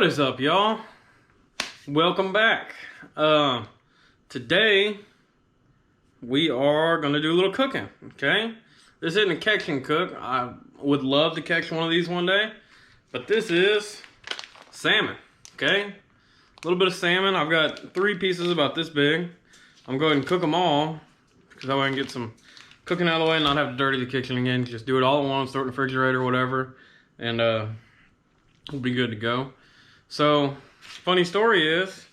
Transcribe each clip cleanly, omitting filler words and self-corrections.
What is up, y'all? Welcome back. Today we are gonna do a little cooking. Okay, this isn't a catch and cook. I would love to catch one of these one day, but this is salmon. Okay, a little bit of salmon. I've got 3 pieces about this big. I'm going to cook them all because that way I can get some cooking out of the way and not have to dirty the kitchen again. Just do it all at once, throw it in the refrigerator or whatever, and we'll be good to go. So, funny story is,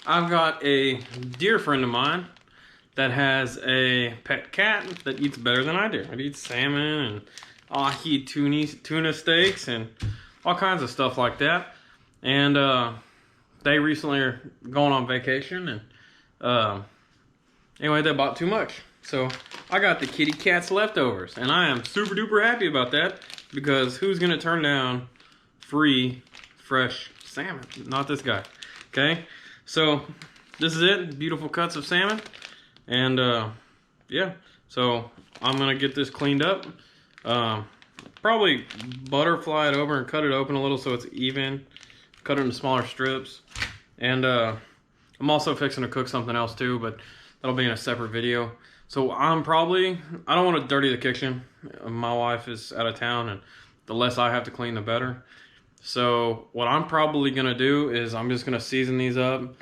I've got a dear friend of mine that has a pet cat that eats better than I do. It eats salmon and he eats tuna steaks and all kinds of stuff like that. And they recently are going on vacation, and anyway, they bought too much. So I got the kitty cat's leftovers, and I am super duper happy about that because who's gonna turn down free, fresh salmon? Not this guy. Okay, so this is it. Beautiful cuts of salmon, and yeah. So I'm gonna get this cleaned up. Probably butterfly it over and cut it open a little so it's even. Cut it into smaller strips, and I'm also fixing to cook something else too, but that'll be in a separate video. So I don't want to dirty the kitchen. My wife is out of town, and the less I have to clean, the better. So what I'm probably gonna do is I'm just gonna season these up,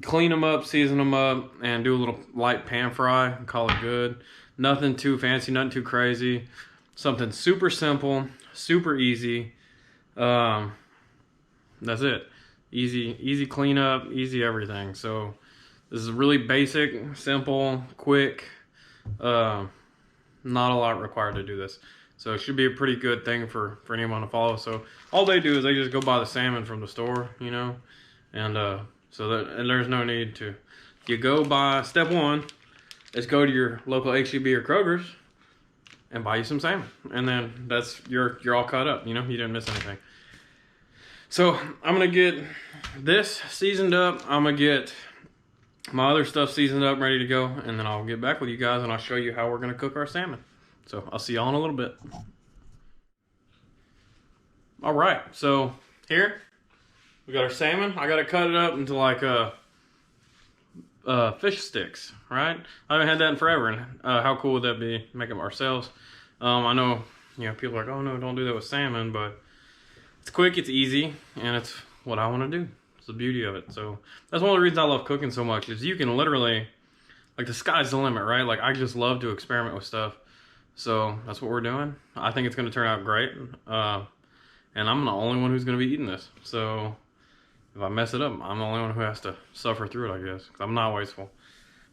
clean them up, season them up, and do a little light pan fry and call it good. Nothing too fancy, nothing too crazy. Something super simple, super easy. That's it. Easy cleanup, easy everything. So this is really basic, simple, quick. Not a lot required to do this. So it should be a pretty good thing for anyone to follow. So all they do is they just go buy the salmon from the store, you know, and and there's no need to. You go buy, step 1 is go to your local H-E-B or Kroger's and buy you some salmon, and then you're all caught up. You know, you didn't miss anything. So I'm gonna get this seasoned up. I'm gonna get my other stuff seasoned up, ready to go, and then I'll get back with you guys and I'll show you how we're gonna cook our salmon. So I'll see y'all in a little bit. All right, so here we got our salmon. I gotta cut it up into like fish sticks, right? I haven't had that in forever, and how cool would that be? Make them ourselves. I know, you know, people are like, oh no, don't do that with salmon, but it's quick, it's easy, and it's what I want to do. It's the beauty of it. So that's one of the reasons I love cooking so much, is you can literally, like, the sky's the limit, right? Like, I just love to experiment with stuff. So that's what we're doing. I think it's going to turn out great. And I'm the only one who's going to be eating this. So if I mess it up, I'm the only one who has to suffer through it, I guess, because I'm not wasteful.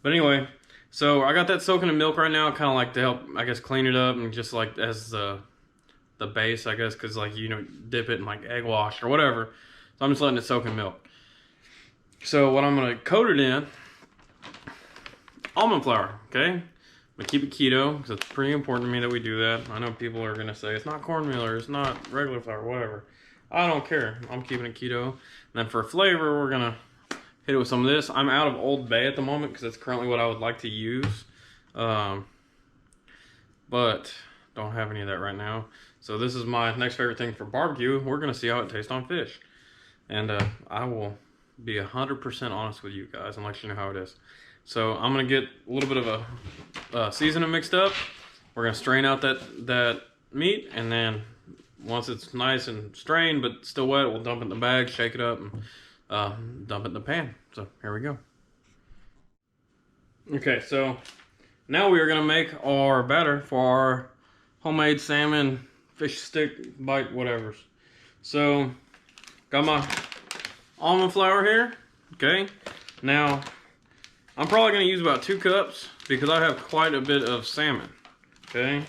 But anyway, so I got that soaking in milk right now, kind of like to help, I guess, clean it up, and just like as the base, I guess, because, like, you know, dip it in like egg wash or whatever. So I'm just letting it soak in milk. So what I'm gonna coat it in, almond flour. Okay, I'm gonna keep it keto because it's pretty important to me that we do that. I know people are gonna say it's not cornmeal or it's not regular flour, whatever. I don't care. I'm keeping it keto. And then for flavor, we're gonna hit it with some of this. I'm out of Old Bay at the moment because that's currently what I would like to use, but don't have any of that right now. So this is my next favorite thing for barbecue. We're gonna see how it tastes on fish, and I will be 100% honest with you guys and let you know how it is. So I'm gonna get a little bit of a seasoning mixed up. We're gonna strain out that meat, and then once it's nice and strained but still wet, we'll dump it in the bag, shake it up, and dump it in the pan. So here we go. Okay, so now we are gonna make our batter for our homemade salmon fish stick bite whatevers. So got my almond flour here. Okay, now I'm probably going to use about 2 cups because I have quite a bit of salmon. Okay,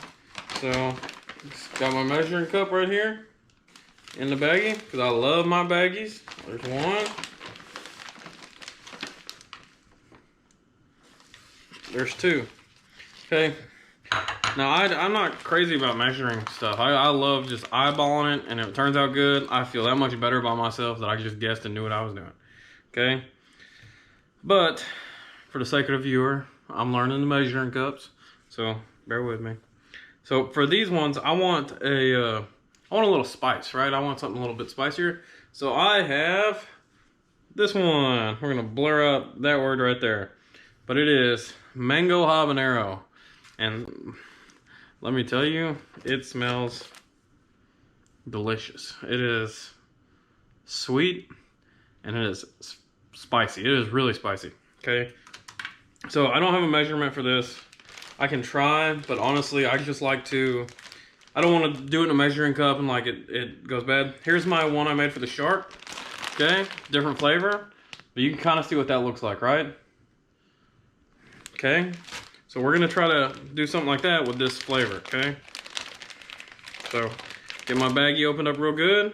so got my measuring cup right here in the baggie because I love my baggies. There's 1, there's 2. Okay, now I'm not crazy about measuring stuff. I love just eyeballing it, and if it turns out good, I feel that much better about myself that I just guessed and knew what I was doing. Okay, but for the sake of the viewer, I'm learning the measuring cups, so bear with me. So for these ones, I want a little spice, right? I want something a little bit spicier. So I have this one. We're gonna blur up that word right there. But it is mango habanero. And let me tell you, it smells delicious. It is sweet and it is spicy. It is really spicy, okay? So I don't have a measurement for this. I can try, but honestly, I just like to, I don't want to do it in a measuring cup and like it goes bad. Here's my one I made for the shark, okay? Different flavor, but you can kind of see what that looks like, right? Okay, so we're gonna try to do something like that with this flavor, okay? So, get my baggie opened up real good.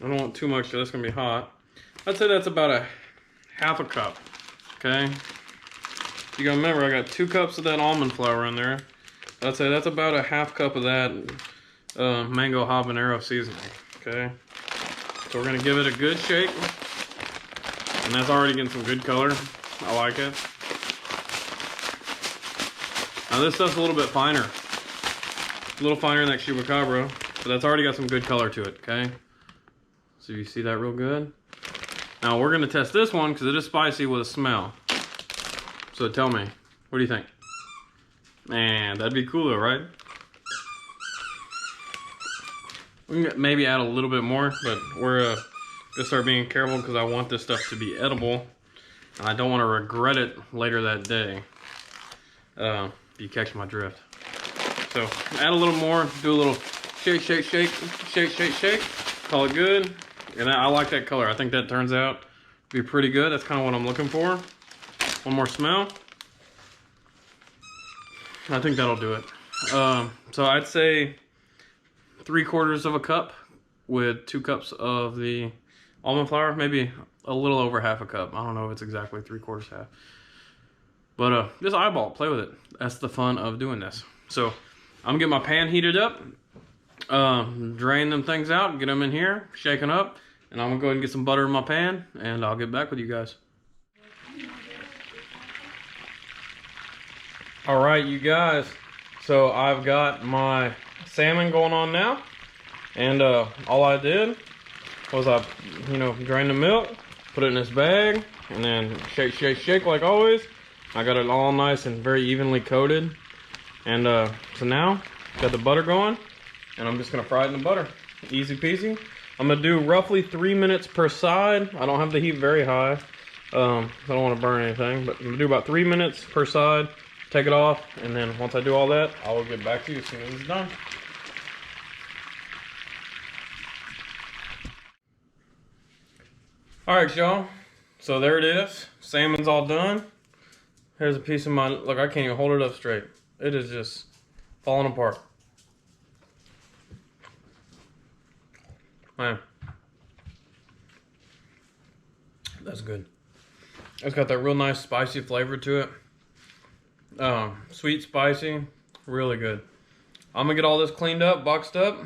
I don't want too much because that's gonna be hot. I'd say that's about a half a cup, okay? You gotta remember, I got 2 cups of that almond flour in there. I'd say that's about a half cup of that mango habanero seasoning, okay? So we're gonna give it a good shake. And that's already getting some good color. I like it. Now this stuff's a little bit finer. A little finer than that chupacabra, but that's already got some good color to it, okay? So you see that real good? Now we're gonna test this one because it is spicy with a smell. So tell me, what do you think? Man, that'd be cool though, right? We can maybe add a little bit more, but we're gonna start being careful because I want this stuff to be edible. And I don't want to regret it later that day. You catch my drift. So add a little more, do a little shake, shake, shake, shake, shake, shake. Call it good. And I like that color. I think that turns out to be pretty good. That's kind of what I'm looking for. One more smell. I think that'll do it. So I'd say 3/4 of a cup with 2 cups of the almond flour, maybe a little over half a cup. I don't know if it's exactly 3/4 half. But just eyeball, play with it. That's the fun of doing this. So I'm gonna get my pan heated up, drain them things out, get them in here, shaken up, and I'm gonna go ahead and get some butter in my pan, and I'll get back with you guys. All right, you guys. So I've got my salmon going on now, and all I did was I, drained the milk, put it in this bag, and then shake, shake, shake like always. I got it all nice and very evenly coated. And so now, got the butter going, and I'm just gonna fry it in the butter. Easy peasy. I'm gonna do roughly 3 minutes per side. I don't have the heat very high. I don't wanna burn anything, but I'm gonna do about 3 minutes per side. Take it off, and then once I do all that, I will get back to you as soon as it's done. All right, y'all. So there it is. Salmon's all done. Here's a piece of my, look, I can't even hold it up straight. It is just falling apart. Man. That's good. It's got that real nice spicy flavor to it. Sweet, spicy, really good. I'm gonna get all this cleaned up, boxed up,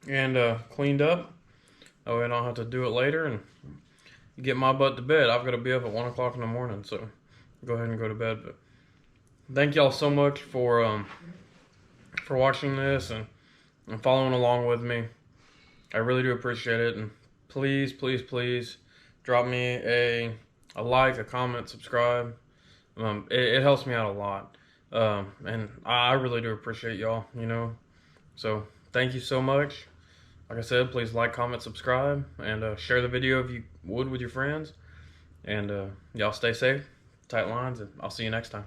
and cleaned up. That way I don't have to do it later and get my butt to bed. I've got to be up at 1 o'clock in the morning, so go ahead and go to bed. But thank y'all so much for watching this and following along with me. I really do appreciate it, and please, please, please drop me a like, a comment, subscribe. It helps me out a lot, and I really do appreciate y'all, so thank you so much. Like I said, please like, comment, subscribe, and share the video if you would with your friends. And y'all stay safe, tight lines, and I'll see you next time.